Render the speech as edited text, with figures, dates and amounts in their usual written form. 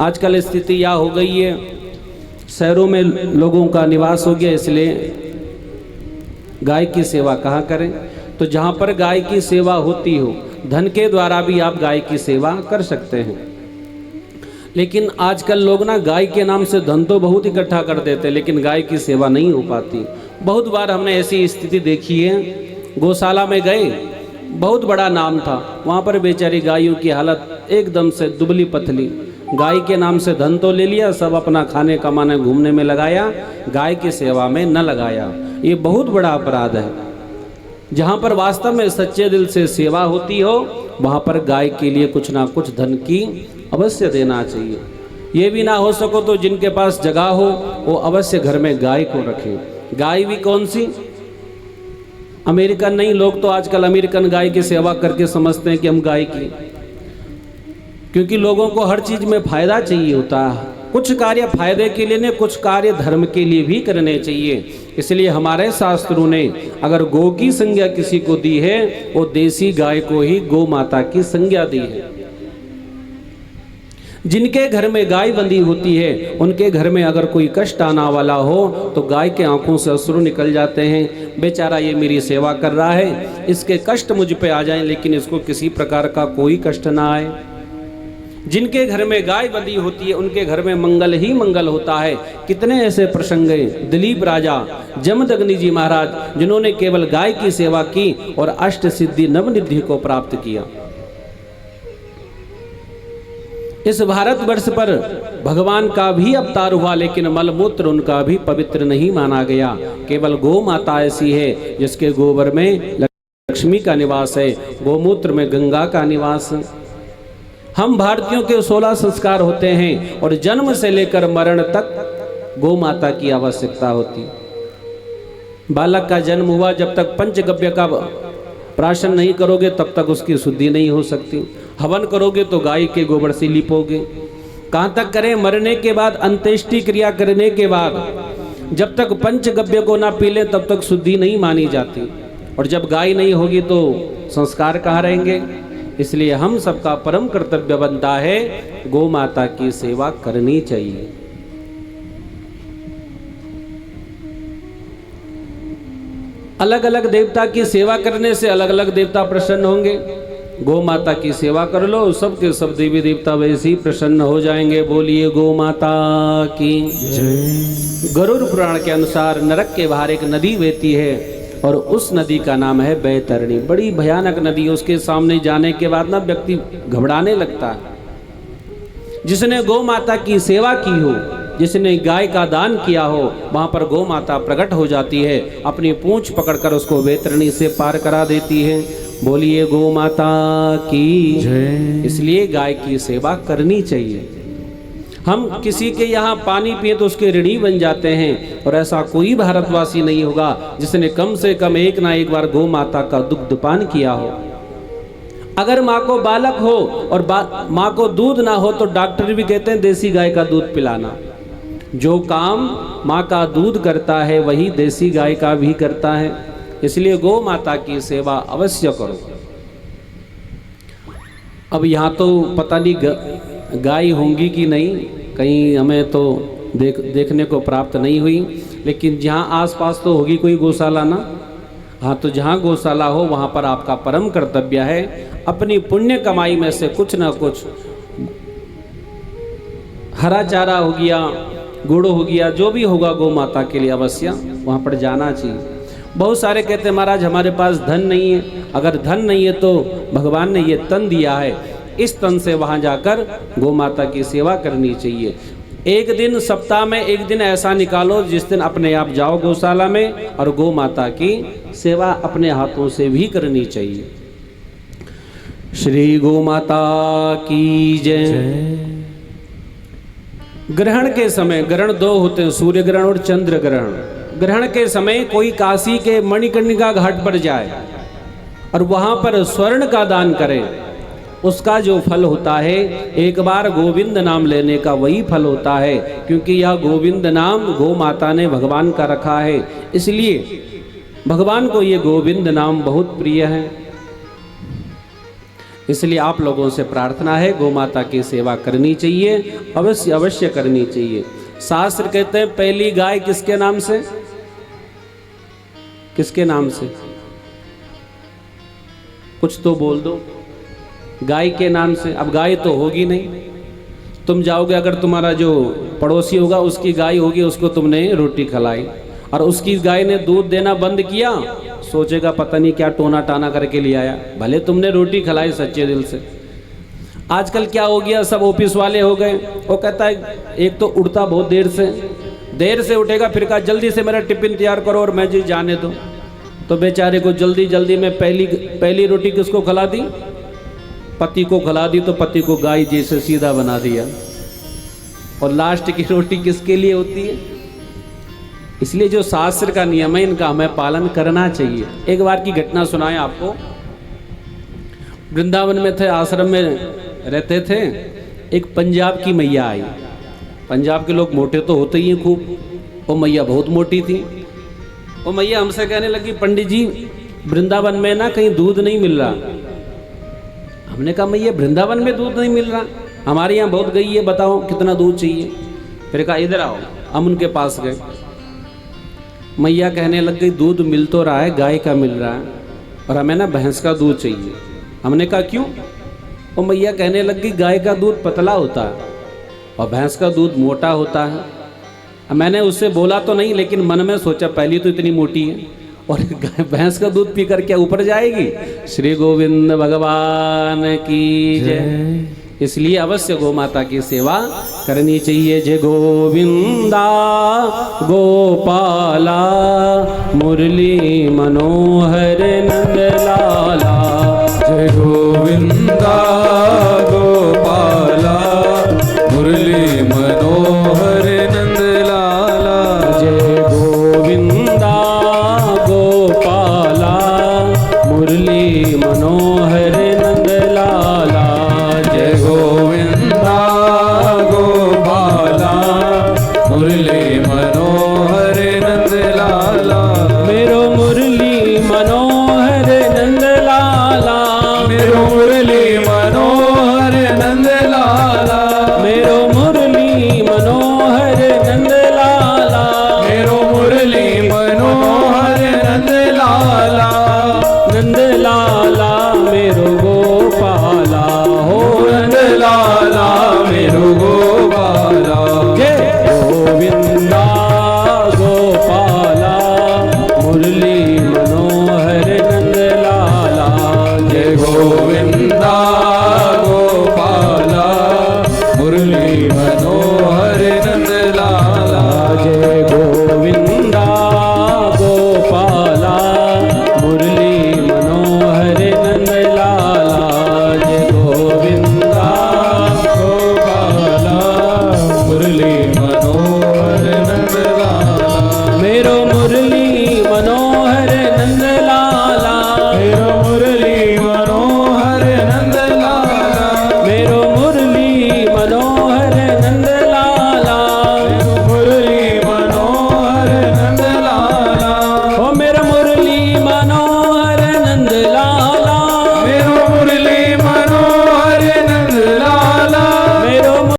आजकल स्थिति यह हो गई है, शहरों में लोगों का निवास हो गया, इसलिए गाय की सेवा कहाँ करें। तो जहाँ पर गाय की सेवा होती हो, धन के द्वारा भी आप गाय की सेवा कर सकते हैं। लेकिन आजकल लोग ना गाय के नाम से धन तो बहुत इकट्ठा कर देते, लेकिन गाय की सेवा नहीं हो पाती। बहुत बार हमने ऐसी स्थिति देखी है, गौशाला में गए, बहुत बड़ा नाम था, वहाँ पर बेचारी गायों की हालत एकदम से दुबली पतली। गाय के नाम से धन तो ले लिया, सब अपना खाने कमाने घूमने में लगाया, गाय की सेवा में न लगाया। ये बहुत बड़ा अपराध है। जहाँ पर वास्तव में सच्चे दिल से सेवा होती हो, वहाँ पर गाय के लिए कुछ ना कुछ धन की अवश्य देना चाहिए। ये भी ना हो सको तो जिनके पास जगह हो वो अवश्य घर में गाय को रखें। गाय भी कौन सी, अमेरिकन नहीं। लोग तो आजकल अमेरिकन गाय की सेवा करके समझते हैं कि हम गाय की, क्योंकि लोगों को हर चीज में फायदा चाहिए होता है। कुछ कार्य फायदे के लिए नहीं, कुछ कार्य धर्म के लिए भी करने चाहिए। इसलिए हमारे शास्त्रों ने अगर गौ की संज्ञा किसी को दी है, वो देसी गाय को ही गौ माता की संज्ञा दी है। जिनके घर में गाय बंधी होती है, उनके घर में अगर कोई कष्ट आना वाला हो तो गाय के आंखों से अश्रु निकल जाते हैं। बेचारा ये मेरी सेवा कर रहा है, इसके कष्ट मुझ पे आ जाएं, लेकिन इसको किसी प्रकार का कोई कष्ट ना आए। जिनके घर में गाय बंधी होती है, उनके घर में मंगल ही मंगल होता है। कितने ऐसे प्रसंग हैं, दिलीप राजा, जमदग्नि जी महाराज, जिन्होंने केवल गाय की सेवा की और अष्ट सिद्धि नवनिधि को प्राप्त किया। इस भारतवर्ष पर भगवान का भी अवतार हुआ, लेकिन मलमूत्र उनका भी पवित्र नहीं माना गया। केवल गौ माता ऐसी है जिसके गोबर में लक्ष्मी का निवास है, गोमूत्र में गंगा का निवास है। हम भारतीयों के 16 संस्कार होते हैं और जन्म से लेकर मरण तक गौ माता की आवश्यकता होती। बालक का जन्म हुआ, जब तक पंचगव्य का प्राशन नहीं करोगे तब तक उसकी शुद्धि नहीं हो सकती। हवन करोगे तो गाय के गोबर से लिपोगे। कहाँ तक करें, मरने के बाद अंत्येष्टि क्रिया करने के बाद जब तक पंचगव्य को ना पी लें तब तक शुद्धि नहीं मानी जाती। और जब गाय नहीं होगी तो संस्कार कहाँ रहेंगे। इसलिए हम सबका परम कर्तव्य बनता है गौ माता की सेवा करनी चाहिए। अलग अलग देवता की सेवा करने से अलग अलग देवता प्रसन्न होंगे। गौ माता की सेवा कर लो, सबके सब देवी देवता वैसे ही प्रसन्न हो जाएंगे। बोलिए गौ माता की जय। गरुड़ पुराण के अनुसार नरक के बाहर एक नदी बहती है और उस नदी का नाम है बैतरणी। बड़ी भयानक नदी है। उसके सामने जाने के बाद ना व्यक्ति घबराने लगता है। जिसने गौ माता की सेवा की हो, जिसने गाय का दान किया हो, वहां पर गौ माता प्रकट हो जाती है, अपनी पूंछ पकड़कर उसको बैतरणी से पार करा देती है। बोलिए गौ माता की जय। इसलिए गाय की सेवा करनी चाहिए। हम किसी के यहाँ पानी पिए तो उसके ऋणी बन जाते हैं, और ऐसा कोई भारतवासी नहीं होगा जिसने कम से कम एक ना एक बार गौ माता का दुग्धपान किया हो। अगर माँ को बालक हो और माँ को दूध ना हो तो डॉक्टर भी कहते हैं देसी गाय का दूध पिलाना। जो काम माँ का दूध करता है वही देसी गाय का भी करता है। इसलिए गौ माता की सेवा अवश्य करो। अब यहाँ तो पता नहीं गाय होंगी कि नहीं, कहीं हमें तो देखने को प्राप्त नहीं हुई, लेकिन जहाँ आसपास तो होगी कोई गौशाला ना। हाँ, तो जहाँ गौशाला हो वहाँ पर आपका परम कर्तव्य है अपनी पुण्य कमाई में से कुछ ना कुछ, हरा चारा हो गया, गुड़ हो गया, जो भी होगा गौ माता के लिए अवश्य वहाँ पर जाना चाहिए। बहुत सारे कहते हैं महाराज हमारे पास धन नहीं है। अगर धन नहीं है तो भगवान ने ये तन दिया है, इस तन से वहाँ जाकर गौ माता की सेवा करनी चाहिए। एक दिन सप्ताह में एक दिन ऐसा निकालो जिस दिन अपने आप जाओ गौशाला में और गौ माता की सेवा अपने हाथों से भी करनी चाहिए। श्री गौ माता की जय। ग्रहण के समय, ग्रहण दो होते हैं, सूर्य ग्रहण और चंद्र ग्रहण। ग्रहण के समय कोई काशी के मणिकर्णिका घाट पर जाए और वहां पर स्वर्ण का दान करे, उसका जो फल होता है एक बार गोविंद नाम लेने का वही फल होता है, क्योंकि यह गोविंद नाम गौ माता ने भगवान का रखा है, इसलिए भगवान को ये गोविंद नाम बहुत प्रिय है। इसलिए आप लोगों से प्रार्थना है, गौ माता की सेवा करनी चाहिए, अवश्य अवश्य करनी चाहिए। शास्त्र कहते हैं पहली गाय किसके नाम से? किसके नाम से? कुछ तो बोल दो। गाय के नाम से। अब गाय तो होगी नहीं, तुम जाओगे, अगर तुम्हारा जो पड़ोसी होगा उसकी गाय होगी, उसको तुमने रोटी खिलाई और उसकी गाय ने दूध देना बंद किया, सोचेगा पता नहीं क्या टोना टाना करके ले आया, भले तुमने रोटी खिलाई सच्चे दिल से। आजकल क्या हो गया, सब ऑफिस वाले हो गए। वो कहता है, एक तो उठता बहुत देर से उठेगा, फिर कहा जल्दी से मेरा टिफिन तैयार करो और मैं जी जाने दो। तो बेचारे को जल्दी जल्दी में पहली रोटी किसको खिला दी? पति को खिला दी, तो पति को गाय जैसे सीधा बना दिया। और लास्ट की रोटी किसके लिए होती है? इसलिए जो शास्त्र का नियम है इनका हमें पालन करना चाहिए। एक बार की घटना सुनाएं आपको। वृंदावन में थे, आश्रम में रहते थे, एक पंजाब की मैया आई। पंजाब के लोग मोटे तो होते ही हैं खूब, वो मैया बहुत मोटी थी। वो मैया हमसे कहने लगी, पंडित जी वृंदावन में ना कहीं दूध नहीं मिल रहा। हमने कहा मैया वृंदावन में दूध नहीं मिल रहा, हमारे यहाँ बहुत गई है, बताओ कितना दूध चाहिए। फिर कहा इधर आओ, हम उनके पास गए। मैया कहने लग गई, दूध मिल तो रहा है, गाय का मिल रहा है, और हमें ना भैंस का दूध चाहिए। हमने कहा क्यों? वो मैया कहने लग गई, गाय का दूध पतला होता है और भैंस का दूध मोटा होता है। मैंने उससे बोला तो नहीं, लेकिन मन में सोचा पहली तो इतनी मोटी है और भैंस का दूध पीकर क्या ऊपर जाएगी। श्री गोविंद भगवान की जय। इसलिए अवश्य गौ माता की सेवा करनी चाहिए। जय गोविंदा गोपाला मुरली मनोहर नंदलाला। जय गोविंदा गोपाला मुरली मनोहर नंदलाला। जय गोविंदा गोपाला मुरली मनोहर नंदलाला। जय गोविंदा गोपाला मुरली मनोहर नंदलाला। मेरो मुरली मनोहर नंदलाला। मेरो मुरली मनोहर नंदलाला।